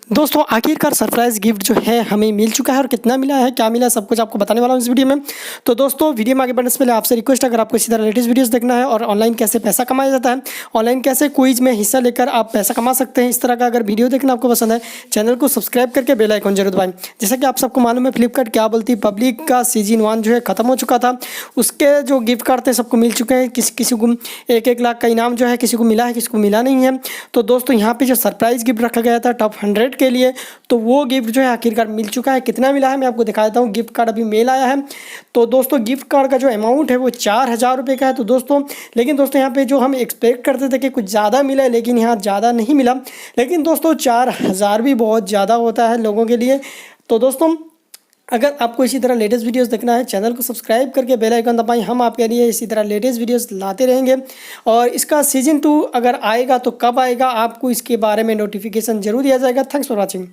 दोस्तों आखिरकार surprise gift जो है हमें मिल चुका है और कितना मिला है, क्या मिला है, सब कुछ आपको बताने वाला हूँ इस वीडियो में। तो दोस्तों वीडियो में आगे बढ़ने से पहले आपसे रिक्वेस्ट, अगर आपको इसी तरह लेटेस्ट वीडियोस देखना है और ऑनलाइन कैसे पैसा कमाया जाता है, ऑनलाइन कैसे क्विज में हिस्सा लेकर आप पैसा कमा सकते हैं, इस तरह का अगर वीडियो देखना आपको पसंद है, चैनल को सब्सक्राइब करके बेल आइकन जरूर दबाएं। जैसा कि आप सबको मालूम है, फ्लिपकार्ट क्या बोलती पब्लिक का सीजन 1 जो है खत्म हो चुका था। उसके जो गिफ्ट कार्ड थे सबको मिल चुके हैं। किसी को 1-1 लाख का इनाम जो है किसी को मिला है, किसी को मिला नहीं है। तो दोस्तों यहाँ पे जो सरप्राइज़ गिफ्ट रखा गया था टॉप 100 के लिए, तो वो गिफ्ट जो है आखिरकार मिल चुका है। कितना मिला है मैं आपको दिखा देता हूँ। गिफ्ट कार्ड अभी मेल आया है। तो दोस्तों गिफ्ट कार्ड का जो अमाउंट है वो 4000 रुपये का है। तो दोस्तों लेकिन दोस्तों यहाँ पे जो हम एक्सपेक्ट करते थे कि कुछ ज़्यादा मिला है, लेकिन यहाँ ज़्यादा नहीं मिला। लेकिन दोस्तों 4000 भी बहुत ज़्यादा होता है लोगों के लिए। तो दोस्तों अगर आपको इसी तरह लेटेस्ट वीडियोस देखना है, चैनल को सब्सक्राइब करके बेल आइकन दबाएं। हम आपके लिए इसी तरह लेटेस्ट वीडियोस लाते रहेंगे। और इसका सीजन 2 अगर आएगा तो कब आएगा, आपको इसके बारे में नोटिफिकेशन जरूर दिया जाएगा। Thanks for watching.